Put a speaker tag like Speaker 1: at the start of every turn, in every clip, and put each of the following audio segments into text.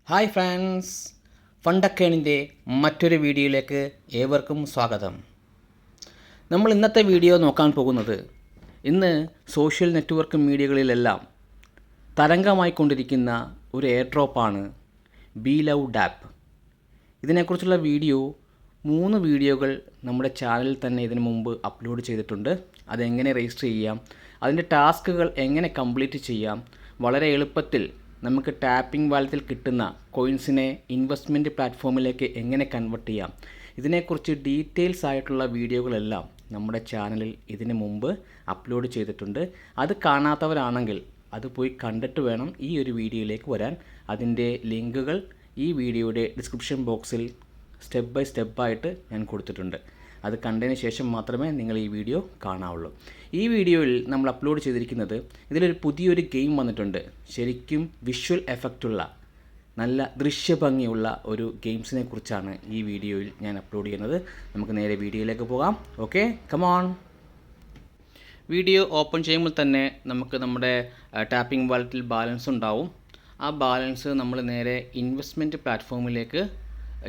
Speaker 1: Hi friends, ഫണ്ടക്കേണിൻ്റെ മറ്റൊരു വീഡിയോയിലേക്ക് ഏവർക്കും സ്വാഗതം. നമ്മൾ ഇന്നത്തെ വീഡിയോ നോക്കാൻ പോകുന്നത് ഇന്ന് സോഷ്യൽ നെറ്റ്വർക്ക് മീഡിയകളിലെല്ലാം തരംഗമായിക്കൊണ്ടിരിക്കുന്ന ഒരു എയർ ഡ്രോപ്പാണ് ബി ലവ് ഡാപ്പ്. ഇതിനെക്കുറിച്ചുള്ള വീഡിയോ 3 വീഡിയോകൾ നമ്മുടെ ചാനലിൽ തന്നെ ഇതിനു മുമ്പ് അപ്ലോഡ് ചെയ്തിട്ടുണ്ട്. അതെങ്ങനെ രജിസ്റ്റർ ചെയ്യാം, അതിൻ്റെ ടാസ്കുകൾ എങ്ങനെ കംപ്ലീറ്റ് ചെയ്യാം, വളരെ എളുപ്പത്തിൽ നമുക്ക് ടാപ്പിംഗ് വാലറ്റിൽ കിട്ടുന്ന കോയിൻസിനെ ഇൻവെസ്റ്റ്മെൻറ്റ് പ്ലാറ്റ്ഫോമിലേക്ക് എങ്ങനെ കൺവെർട്ട് ചെയ്യാം, ഇതിനെക്കുറിച്ച് ഡീറ്റെയിൽസ് ആയിട്ടുള്ള വീഡിയോകളെല്ലാം നമ്മുടെ ചാനലിൽ ഇതിനു മുമ്പ് അപ്ലോഡ് ചെയ്തിട്ടുണ്ട്. അത് കാണാത്തവരാണെങ്കിൽ അത് പോയി കണ്ടിട്ട് വേണം ഈ ഒരു വീഡിയോയിലേക്ക് വരാൻ. അതിൻ്റെ ലിങ്കുകൾ ഈ വീഡിയോയുടെ ഡിസ്ക്രിപ്ഷൻ ബോക്സിൽ സ്റ്റെപ്പ് ബൈ സ്റ്റെപ്പായിട്ട് ഞാൻ കൊടുത്തിട്ടുണ്ട്. അത് കണ്ടതിന് ശേഷം മാത്രമേ നിങ്ങൾ ഈ വീഡിയോ കാണാവുള്ളൂ. ഈ വീഡിയോയിൽ നമ്മൾ അപ്ലോഡ് ചെയ്തിരിക്കുന്നത് ഇതിലൊരു പുതിയൊരു ഗെയിം വന്നിട്ടുണ്ട്. ശരിക്കും വിഷ്വൽ എഫക്റ്റുള്ള നല്ല ദൃശ്യഭംഗിയുള്ള ഒരു ഗെയിംസിനെ കുറിച്ചാണ് ഈ വീഡിയോയിൽ ഞാൻ അപ്ലോഡ് ചെയ്യുന്നത്. നമുക്ക് നേരെ വീഡിയോയിലേക്ക് പോകാം. Okay, come on. വീഡിയോ ഓപ്പൺ ചെയ്യുമ്പോൾ തന്നെ നമുക്ക് നമ്മുടെ ടാപ്പിംഗ് വാലറ്റിൽ ബാലൻസ് ഉണ്ടാവും. ആ ബാലൻസ് നമ്മൾ നേരെ ഇൻവെസ്റ്റ്മെൻറ്റ് പ്ലാറ്റ്ഫോമിലേക്ക്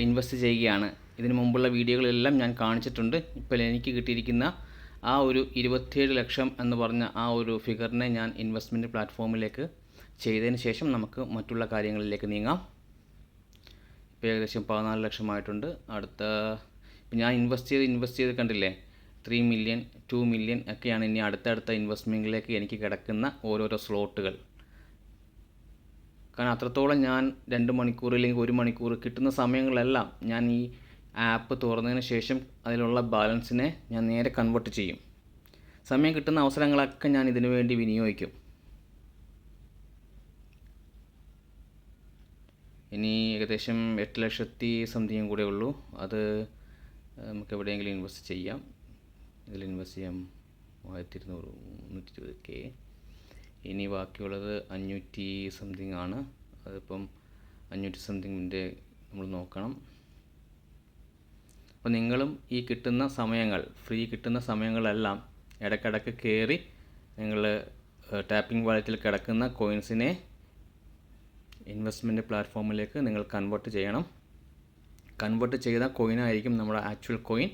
Speaker 1: ഇൻവെസ്റ്റ് ചെയ്യുകയാണ്. ഇതിനു മുമ്പുള്ള വീഡിയോകളെല്ലാം ഞാൻ കാണിച്ചിട്ടുണ്ട്. ഇപ്പോൾ എനിക്ക് കിട്ടിയിരിക്കുന്ന ആ ഒരു 27 ലക്ഷം എന്ന് പറഞ്ഞ ആ ഒരു ഫിഗറിനെ ഞാൻ ഇൻവെസ്റ്റ്മെൻറ്റ് പ്ലാറ്റ്ഫോമിലേക്ക് ചെയ്തതിന് ശേഷം നമുക്ക് മറ്റുള്ള കാര്യങ്ങളിലേക്ക് നീങ്ങാം. ഇപ്പോൾ ഏകദേശം 14 ലക്ഷമായിട്ടുണ്ട്. ഇപ്പം ഞാൻ ഇൻവെസ്റ്റ് ചെയ്ത് കണ്ടില്ലേ, 3 മില്യൺ 2 മില്യൺ ഒക്കെയാണ് ഇനി അടുത്തടുത്ത ഇൻവെസ്റ്റ്മെൻറ്റിലേക്ക് എനിക്ക് കിടക്കുന്ന ഓരോരോ സ്ലോട്ടുകൾ. കാരണം അത്രത്തോളം ഞാൻ 2 മണിക്കൂർ അല്ലെങ്കിൽ 1 മണിക്കൂർ കിട്ടുന്ന സമയങ്ങളെല്ലാം ഞാൻ ഈ ആപ്പ് തുറന്നതിന് ശേഷം അതിലുള്ള ബാലൻസിനെ ഞാൻ നേരെ കൺവേർട്ട് ചെയ്യും. സമയം കിട്ടുന്ന അവസരങ്ങളൊക്കെ ഞാൻ ഇതിനു വേണ്ടി വിനിയോഗിക്കും. ഇനി ഏകദേശം 8 ലക്ഷത്തി സംതിങ് കൂടെ ഉള്ളൂ. അത് നമുക്ക് എവിടെയെങ്കിലും ഇൻവെസ്റ്റ് ചെയ്യാം. ഇതിൽ ഇൻവെസ്റ്റ് ചെയ്യാം 1200 320K. ഇനി ബാക്കിയുള്ളത് 500 സംതിങ് ആണ്. അതിപ്പം 500 സംതിങ്ങിൻ്റെ നമ്മൾ നോക്കണം. അപ്പോൾ നിങ്ങളും ഈ കിട്ടുന്ന സമയങ്ങൾ, ഫ്രീ കിട്ടുന്ന സമയങ്ങളെല്ലാം ഇടയ്ക്കിടയ്ക്ക് കയറി നിങ്ങൾ ടാപ്പിംഗ് വാലറ്റിൽ കിടക്കുന്ന കോയിൻസിനെ ഇൻവെസ്റ്റ്മെൻറ്റ് പ്ലാറ്റ്ഫോമിലേക്ക് നിങ്ങൾ കൺവേർട്ട് ചെയ്യണം. കൺവേർട്ട് ചെയ്ത കോയിനായിരിക്കും നമ്മുടെ ആക്ച്വൽ കോയിൻ.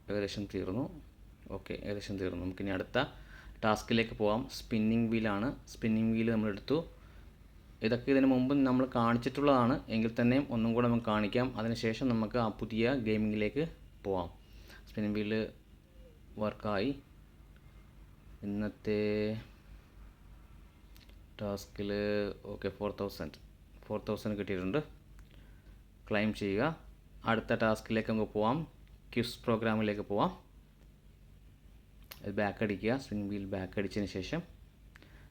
Speaker 1: ഏകദേശം തീർന്നു. ഓക്കെ, ഏകദേശം തീർന്നു. നമുക്കിനി അടുത്ത ടാസ്കിലേക്ക് പോകാം. സ്പിന്നിങ് വീലാണ്. സ്പിന്നിങ് വീൽ നമ്മളെടുത്തു. ഇതൊക്കെ ഇതിന് മുമ്പ് നമ്മൾ കാണിച്ചിട്ടുള്ളതാണ്, എങ്കിൽ തന്നെയും ഒന്നും കൂടെ നമുക്ക് കാണിക്കാം. അതിനുശേഷം നമുക്ക് ആ പുതിയ ഗെയിമിങ്ങിലേക്ക് പോവാം. സ്പിന്നിങ് വീല് വർക്കായി. ഇന്നത്തെ ടാസ്കിൽ ഓക്കെ 4000 കിട്ടിയിട്ടുണ്ട്. ക്ലെയിം ചെയ്യുക. അടുത്ത ടാസ്കിലേക്ക് നമുക്ക് പോവാം. ക്വിസ് പ്രോഗ്രാമിലേക്ക് പോവാം. അത് ബാക്ക് അടിക്കുക. സ്പിന്നിങ് വീൽ ബാക്ക് അടിച്ചതിന് ശേഷം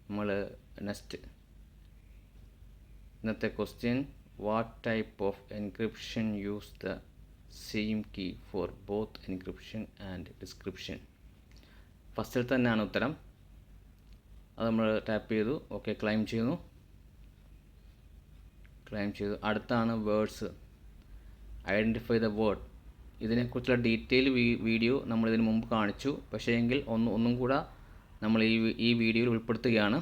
Speaker 1: നമ്മൾ നെക്സ്റ്റ് ഇന്നത്തെ question, what type of encryption use the same key for both encryption and description. ഫസ്റ്റിൽ തന്നെയാണ് ഉത്തരം. അത് നമ്മൾ ടാപ്പ് ചെയ്തു. ഓക്കെ, ക്ലെയിം ചെയ്തു. അടുത്താണ് വേർഡ്സ്. Identify the word. ഇതിനെക്കുറിച്ചുള്ള ഡീറ്റെയിൽ വീഡിയോ നമ്മളിതിന് മുമ്പ് കാണിച്ചു. പക്ഷേ എങ്കിൽ ഒന്നും കൂടെ നമ്മൾ ഈ വീഡിയോയിൽ ഉൾപ്പെടുത്തുകയാണ്.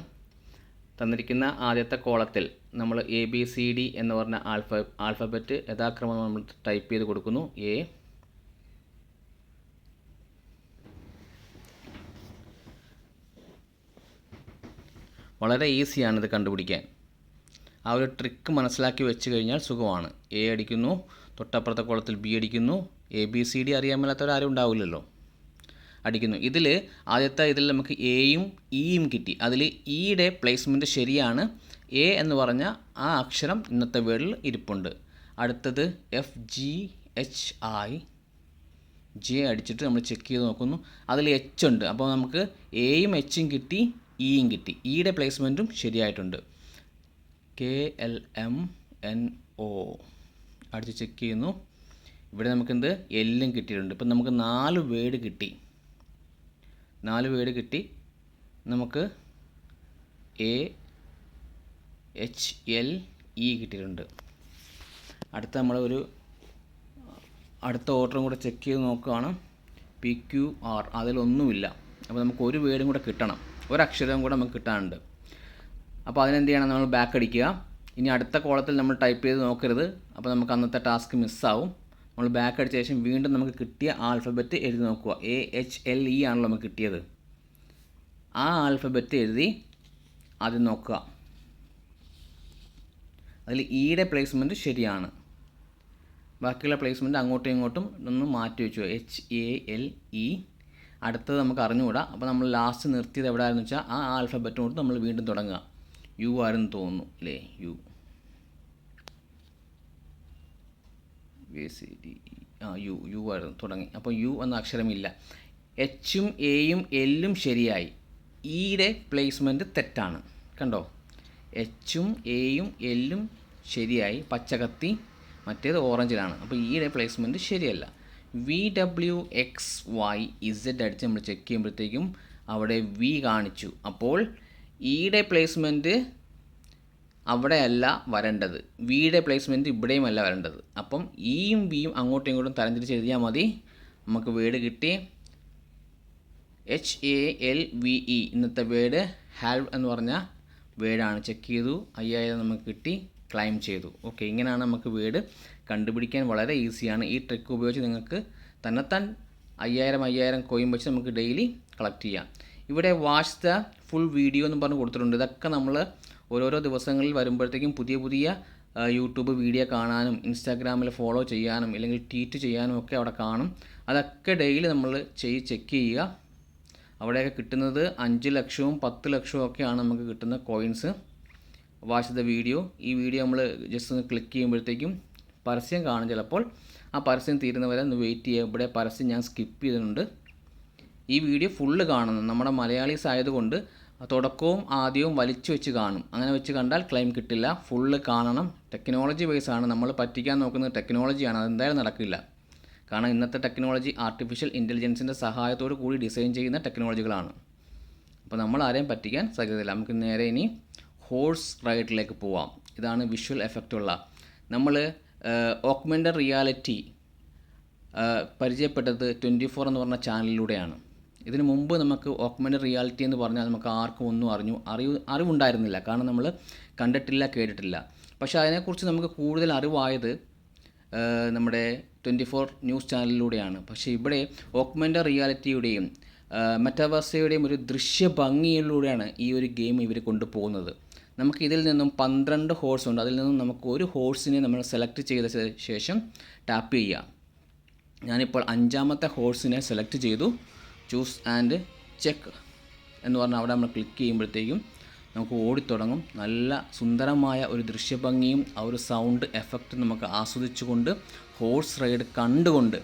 Speaker 1: തന്നിരിക്കുന്ന ആദ്യത്തെ കോളത്തിൽ നമ്മൾ ABCD എന്ന് പറഞ്ഞ ആൽഫബറ്റ് യഥാക്രമം നമ്മൾ ടൈപ്പ് ചെയ്ത് കൊടുക്കുന്നു. A, വളരെ ഈസിയാണ് ഇത് കണ്ടുപിടിക്കാൻ. ആ ഒരു ട്രിക്ക് മനസ്സിലാക്കി വെച്ച് കഴിഞ്ഞാൽ സുഖമാണ്. A അടിക്കുന്നു, തൊട്ടപ്പുറത്തെ കോളത്തിൽ B അടിക്കുന്നു. ABCD അറിയാൻ മേലാത്തവരാരും ഉണ്ടാവില്ലല്ലോ. അടിക്കുന്നു. ഇതിൽ നമുക്ക് എയും ഇയും കിട്ടി. അതിൽ ഇയുടെ പ്ലേസ്മെൻറ്റ് ശരിയാണ്. A എന്ന് പറഞ്ഞ ആ അക്ഷരം ഇന്നത്തെ വേർഡിൽ ഇരിപ്പുണ്ട്. അടുത്തത് FGHI. J അടിച്ചിട്ട് നമ്മൾ ചെക്ക് ചെയ്ത് നോക്കുന്നു. അതിൽ H ഉണ്ട്. അപ്പോൾ നമുക്ക് എയും എച്ചും കിട്ടി, ഇയും കിട്ടി. ഇയുടെ പ്ലേസ്മെൻറ്റും ശരിയായിട്ടുണ്ട്. KLMNO അടിച്ച് ചെക്ക് ചെയ്യുന്നു. ഇവിടെ നമുക്കെന്ത് എല്ലും കിട്ടിയിട്ടുണ്ട്. ഇപ്പം നമുക്ക് 4 വേർഡ് കിട്ടി. നമുക്ക് AHLE കിട്ടിയിട്ടുണ്ട്. അടുത്ത ഓർഡറും കൂടെ ചെക്ക് ചെയ്ത് നോക്കുകയാണ്. PQR അതിലൊന്നുമില്ല. അപ്പോൾ നമുക്ക് ഒരു വേർഡും കൂടെ കിട്ടണം, ഒരക്ഷരവും കൂടെ നമുക്ക് കിട്ടാനുണ്ട്. അപ്പോൾ അതിനെന്ത് ചെയ്യണം, നമ്മൾ ബാക്ക് അടിക്കുക. ഇനി അടുത്ത കോളത്തിൽ നമ്മൾ ടൈപ്പ് ചെയ്ത് നോക്കരുത്, അപ്പോൾ നമുക്ക് അന്നത്തെ ടാസ്ക് മിസ്സാവും. നമ്മൾ ബാക്ക് അടിച്ച ശേഷം വീണ്ടും നമുക്ക് കിട്ടിയ ആൽഫബറ്റ് എഴുതി നോക്കുക. AHLE ആണല്ലോ നമുക്ക് കിട്ടിയത്. ആ ആൽഫബറ്റ് എഴുതി ആദ്യം നോക്കുക. അതിൽ ഇയുടെ പ്ലേസ്മെൻറ്റ് ശരിയാണ്, ബാക്കിയുള്ള പ്ലേസ്മെൻറ്റ് അങ്ങോട്ടും ഇങ്ങോട്ടും ഒന്ന് മാറ്റി വെച്ചു. HALE. അടുത്തത് നമുക്ക് അറിഞ്ഞുകൂടാ, അപ്പോൾ നമ്മൾ ലാസ്റ്റ് നിർത്തിയത് എവിടെയാണെന്ന് വെച്ചാൽ ആ ആൽഫബറ്റ് കൊണ്ട് നമ്മൾ വീണ്ടും തുടങ്ങുക. യു ആരെന്ന് തോന്നുന്നു അല്ലേ, യു. യു ആയിരുന്നു തുടങ്ങി. അപ്പോൾ യു എന്ന അക്ഷരമില്ല. എച്ചും എയും എല്ലും ശരിയായി, ഇയുടെ പ്ലേസ്മെൻറ്റ് തെറ്റാണ്. കണ്ടോ, എച്ചും എയും എല്ലും ശരിയായി, പച്ചക്കത്തി മറ്റേത് ഓറഞ്ചിലാണ്. അപ്പോൾ ഇയുടെ പ്ലേസ്മെൻറ്റ് ശരിയല്ല. VWXYZ അടിച്ച് നമ്മൾ ചെക്ക് ചെയ്യുമ്പോഴത്തേക്കും അവിടെ വി കാണിച്ചു. അപ്പോൾ ഇയുടെ പ്ലേസ്മെൻറ്റ് അവിടെയല്ല വരേണ്ടത്, വിയുടെ പ്ലേസ്മെൻറ്റ് ഇവിടെയും അല്ല വരേണ്ടത്. അപ്പം ഇയും വിയും അങ്ങോട്ടും ഇങ്ങോട്ടും തരംതിരിച്ച് എഴുതിയാൽ മതി. നമുക്ക് വേർഡ് കിട്ടി. HALVE ഇന്നത്തെ വേർഡ് ഹാൽവ് എന്ന് പറഞ്ഞ വേർഡാണ്. ചെക്ക് ചെയ്തു, 5000 നമുക്ക് കിട്ടി, ക്ലൈം ചെയ്തു. ഓക്കെ, ഇങ്ങനെയാണ് നമുക്ക് വേർഡ് കണ്ടുപിടിക്കാൻ. വളരെ ഈസിയാണ്. ഈ ട്രിക്ക് ഉപയോഗിച്ച് നിങ്ങൾക്ക് തന്നെത്താൻ 5000 കോയിൻ വെച്ച് നമുക്ക് ഡെയിലി കളക്ട് ചെയ്യാം. ഇവിടെ വാച്ച് ദ ഫുൾ വീഡിയോ എന്ന് പറഞ്ഞ് കൊടുത്തിട്ടുണ്ട്. ഇതൊക്കെ നമ്മൾ ഓരോരോ ദിവസങ്ങളിൽ വരുമ്പോഴത്തേക്കും പുതിയ പുതിയ യൂട്യൂബ് വീഡിയോ കാണാനും ഇൻസ്റ്റാഗ്രാമിൽ ഫോളോ ചെയ്യാനും അല്ലെങ്കിൽ ട്വീറ്റ് ചെയ്യാനും ഒക്കെ അവിടെ കാണും. അതൊക്കെ ഡെയിലി നമ്മൾ ചെക്ക് ചെയ്യുക. അവിടെയൊക്കെ കിട്ടുന്നത് 5 ലക്ഷവും 10 ലക്ഷവും ഒക്കെയാണ് നമുക്ക് കിട്ടുന്ന കോയിൻസ്. Watch the video. ഈ വീഡിയോ നമ്മൾ ജസ്റ്റ് ഒന്ന് ക്ലിക്ക് ചെയ്യുമ്പോഴത്തേക്കും പരസ്യം കാണും. ചിലപ്പോൾ ആ പരസ്യം തീരുന്നവരെ ഒന്ന് വെയിറ്റ് ചെയ്യുക. ഇവിടെ പരസ്യം ഞാൻ സ്കിപ്പ് ചെയ്തിട്ടുണ്ട്. ഈ വീഡിയോ ഫുള്ള് കാണണം. നമ്മുടെ മലയാളീസ് ആയതുകൊണ്ട് തുടക്കവും ആദ്യവും വലിച്ചു വെച്ച് കാണും. അങ്ങനെ വെച്ച് കണ്ടാൽ ക്ലെയിം കിട്ടില്ല. ഫുള്ള് കാണണം. ടെക്നോളജി ബേസാണ്. നമ്മൾ പറ്റിക്കാൻ നോക്കുന്നത് ടെക്നോളജിയാണ്. അതെന്തായാലും നടക്കില്ല. കാരണം ഇന്നത്തെ ടെക്നോളജി ആർട്ടിഫിഷ്യൽ ഇൻ്റലിജൻസിൻ്റെ സഹായത്തോടു കൂടി ഡിസൈൻ ചെയ്യുന്ന ടെക്നോളജികളാണ്. അപ്പോൾ നമ്മൾ ആരെയും പറ്റിക്കാൻ സാധ്യതയില്ല. നമുക്ക് നേരെ ഇനി ഹോഴ്സ് റൈഡിലേക്ക് പോവാം. ഇതാണ് വിഷ്വൽ എഫക്റ്റുള്ള. നമ്മൾ ഓഗ്മെൻറ്റഡ് റിയാലിറ്റി പരിചയപ്പെട്ടത് 24 എന്ന് പറഞ്ഞ ചാനലിലൂടെയാണ്. ഇതിനു മുമ്പ് നമുക്ക് ഓഗ്മെൻറ്റഡ് റിയാലിറ്റി എന്ന് പറഞ്ഞാൽ നമുക്ക് ആർക്കും ഒന്നും അറിവുണ്ടായിരുന്നില്ല. കാരണം നമ്മൾ കണ്ടിട്ടില്ല, കേട്ടിട്ടില്ല. പക്ഷേ അതിനെക്കുറിച്ച് നമുക്ക് കൂടുതൽ അറിവായത് നമ്മുടെ 24 ന്യൂസ് ചാനലിലൂടെയാണ്. പക്ഷേ ഇവിടെ ഓഗ്മെൻറ്റഡ് റിയാലിറ്റിയുടെയും മെറ്റാവേഴ്സയുടെയും ഒരു ദൃശ്യ ഭംഗിയിലൂടെയാണ് ഈ ഒരു ഗെയിം ഇവർ കൊണ്ടുപോകുന്നത്. നമുക്ക് ഇതിൽ നിന്നും 12 ഹോഴ്സ് ഉണ്ട്. അതിൽ നിന്നും നമുക്ക് ഒരു ഹോഴ്സിനെ നമ്മൾ സെലക്ട് ചെയ്ത ശേഷം ടാപ്പ് ചെയ്യുക. ഞാനിപ്പോൾ 5ാമത്തെ ഹോഴ്സിനെ സെലക്ട് ചെയ്തു. ചൂസ് ആൻഡ് ചെക്ക് എന്ന് പറഞ്ഞാൽ അവിടെ നമ്മൾ ക്ലിക്ക് ചെയ്യുമ്പോഴത്തേക്കും നമുക്ക് ഓടിത്തുടങ്ങും. നല്ല സുന്ദരമായ ഒരു ദൃശ്യഭംഗിയും ആ ഒരു സൗണ്ട് എഫക്റ്റ് നമുക്ക് ആസ്വദിച്ചുകൊണ്ട് ഹോഴ്സ് റൈഡ് കണ്ടുകൊണ്ട്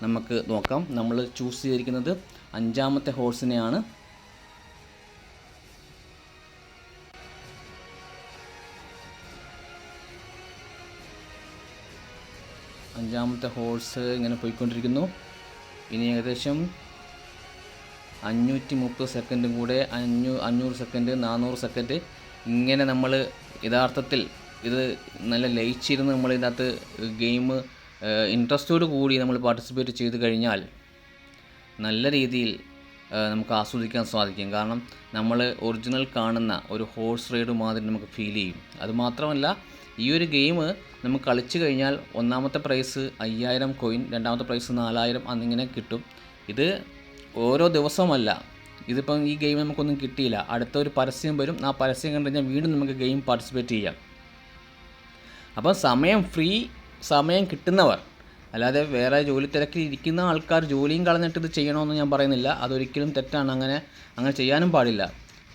Speaker 1: നമുക്ക് നോക്കാം. നമ്മൾ ചൂസ് ചെയ്തിരിക്കുന്നത് 5ാമത്തെ ഹോഴ്സിനെയാണ്. അഞ്ചാമത്തെ ഹോഴ്സ് ഇങ്ങനെ പോയിക്കൊണ്ടിരിക്കുന്നു. ഇനി ഏകദേശം 530 സെക്കൻഡും കൂടെ 500 സെക്കൻഡ് 400 സെക്കൻഡ് ഇങ്ങനെ നമ്മൾ യഥാർത്ഥത്തിൽ ഇത് നല്ല ലയിച്ചിരുന്ന് നമ്മൾ ഇതിനകത്ത് ഗെയിം ഇൻട്രസ്റ്റോട് കൂടി നമ്മൾ പാർട്ടിസിപ്പേറ്റ് ചെയ്ത് കഴിഞ്ഞാൽ നല്ല രീതിയിൽ നമുക്ക് ആസ്വദിക്കാൻ സാധിക്കും. കാരണം നമ്മൾ ഒറിജിനൽ കാണുന്ന ഒരു ഹോഴ്സ് റൈഡ് മാതിരി നമുക്ക് ഫീൽ ചെയ്യും. അതുമാത്രമല്ല ഈ ഒരു ഗെയിം നമുക്ക് കളിച്ചു കഴിഞ്ഞാൽ 1ാമത്തെ പ്രൈസ് 5000 കോയിൻ, 2ാമത്തെ പ്രൈസ് 4000 എന്നിങ്ങനെ കിട്ടും. ഇത് ഓരോ ദിവസമല്ല. ഇതിപ്പം ഈ ഗെയിം നമുക്കൊന്നും കിട്ടിയില്ല, അടുത്ത ഒരു പരസ്യം വരും. ആ പരസ്യം കണ്ടു കഴിഞ്ഞാൽ വീണ്ടും നമുക്ക് ഗെയിം പാർട്ടിസിപ്പേറ്റ് ചെയ്യാം. അപ്പം ഫ്രീ സമയം കിട്ടുന്നവർ, അല്ലാതെ വേറെ ജോലി തിരക്കിൽ ഇരിക്കുന്ന ആൾക്കാർ ജോലിയും കളഞ്ഞിട്ട് ഇത് ചെയ്യണമെന്ന് ഞാൻ പറയുന്നില്ല. അതൊരിക്കലും തെറ്റാണ്. അങ്ങനെ ചെയ്യാനും പാടില്ല.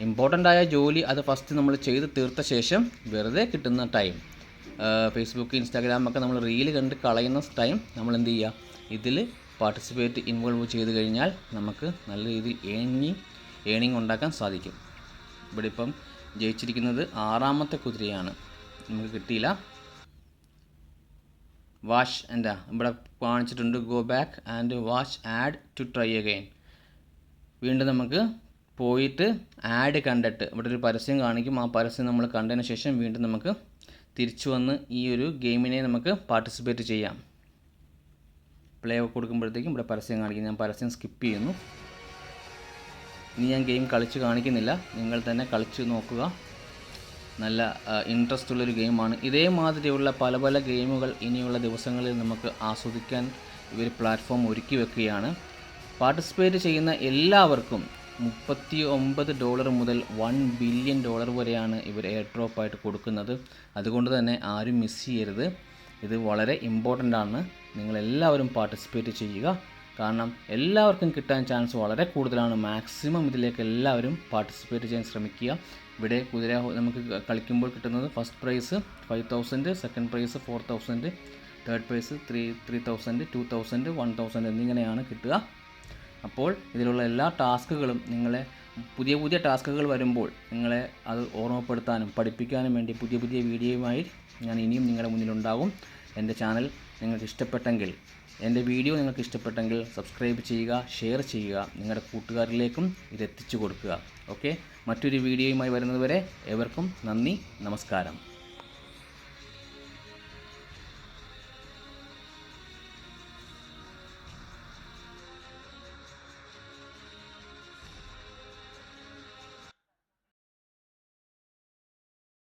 Speaker 1: ഇമ്പോർട്ടൻ്റ് ആയ ജോലി അത് ഫസ്റ്റ് നമ്മൾ ചെയ്ത് തീർത്ത ശേഷം വെറുതെ കിട്ടുന്ന ടൈം, ഫേസ്ബുക്ക് ഇൻസ്റ്റാഗ്രാമൊക്കെ നമ്മൾ റീല് കണ്ട് കളയുന്ന ടൈം നമ്മൾ എന്ത് ചെയ്യുക, ഇതിൽ പാർട്ടിസിപ്പേറ്റ് ഇൻവോൾവ് ചെയ്ത് കഴിഞ്ഞാൽ നമുക്ക് നല്ല രീതിയിൽ ഏണിങ് ഉണ്ടാക്കാൻ സാധിക്കും. ഇവിടെ ഇപ്പം ജയിച്ചിരിക്കുന്നത് 6ാമത്തെ കുതിരയാണ്, നമുക്ക് കിട്ടിയില്ല. വാച്ച് എന്താ ഇവിടെ കാണിച്ചിട്ടുണ്ട്, go back and watch add to try again. വീണ്ടും നമുക്ക് പോയിട്ട് ആഡ് കണ്ടിട്ട് ഇവിടെ ഒരു പരസ്യം കാണിക്കും. ആ പരസ്യം നമ്മൾ കണ്ടതിന് ശേഷം വീണ്ടും നമുക്ക് തിരിച്ചു വന്ന് ഈ ഒരു ഗെയിമിനെ നമുക്ക് പാർട്ടിസിപ്പേറ്റ് ചെയ്യാം. പ്ലേ കൊടുക്കുമ്പോഴത്തേക്കും ഇവിടെ പരസ്യം കാണിക്കും. ഞാൻ പരസ്യം സ്കിപ്പ് ചെയ്യുന്നു. ഇനി ഞാൻ ഗെയിം കളിച്ച് കാണിക്കുന്നില്ല, നിങ്ങൾ തന്നെ കളിച്ച് നോക്കുക. നല്ല ഇൻട്രസ്റ്റ് ഉള്ളൊരു ഗെയിമാണ്. ഇതേമാതിരിയുള്ള പല പല ഗെയിമുകൾ ഇനിയുള്ള ദിവസങ്ങളിൽ നമുക്ക് ആസ്വദിക്കാൻ ഇവർ പ്ലാറ്റ്ഫോം ഒരുക്കി വെക്കുകയാണ്. പാർട്ടിസിപ്പേറ്റ് ചെയ്യുന്ന എല്ലാവർക്കും $39 മുതൽ $1 ബില്യൺ വരെയാണ് ഇവർ എയർ ഡ്രോപ്പായിട്ട് കൊടുക്കുന്നത്. അതുകൊണ്ട് തന്നെ ആരും മിസ് ചെയ്യരുത്. ഇത് വളരെ ഇമ്പോർട്ടൻ്റ് ആണ്. നിങ്ങളെല്ലാവരും പാർട്ടിസിപ്പേറ്റ് ചെയ്യുക. കാരണം എല്ലാവർക്കും കിട്ടാൻ ചാൻസ് വളരെ കൂടുതലാണ്. മാക്സിമം ഇതിലേക്ക് എല്ലാവരും പാർട്ടിസിപ്പേറ്റ് ചെയ്യാൻ ശ്രമിക്കുക. ഇവിടെ കുതിര നമുക്ക് കളിക്കുമ്പോൾ കിട്ടുന്നത് first prize 5,000, second prize 4,000, third prize 3,000, 2,000, 1,000 എന്നിങ്ങനെയാണ് കിട്ടുക. അപ്പോൾ ഇതിലുള്ള എല്ലാ ടാസ്കുകളും നിങ്ങളെ പുതിയ പുതിയ ടാസ്കുകൾ വരുമ്പോൾ നിങ്ങളെ അത് ഓർമ്മപ്പെടുത്താനും പഠിപ്പിക്കാനും വേണ്ടി പുതിയ പുതിയ വീഡിയോയുമായി ഞാൻ ഇനിയും നിങ്ങളുടെ മുന്നിലുണ്ടാകും. എൻ്റെ ചാനൽ നിങ്ങൾക്ക് ഇഷ്ടപ്പെട്ടെങ്കിൽ, എൻ്റെ വീഡിയോ നിങ്ങൾക്ക് ഇഷ്ടപ്പെട്ടെങ്കിൽ സബ്സ്ക്രൈബ് ചെയ്യുക, ഷെയർ ചെയ്യുക, നിങ്ങളുടെ കൂട്ടുകാരിലേക്കും ഇത് എത്തിച്ചു കൊടുക്കുക. ഓക്കെ, മറ്റൊരു വീഡിയോയുമായി വരുന്നതുവരെ ഏവർക്കും നന്ദി, നമസ്കാരം.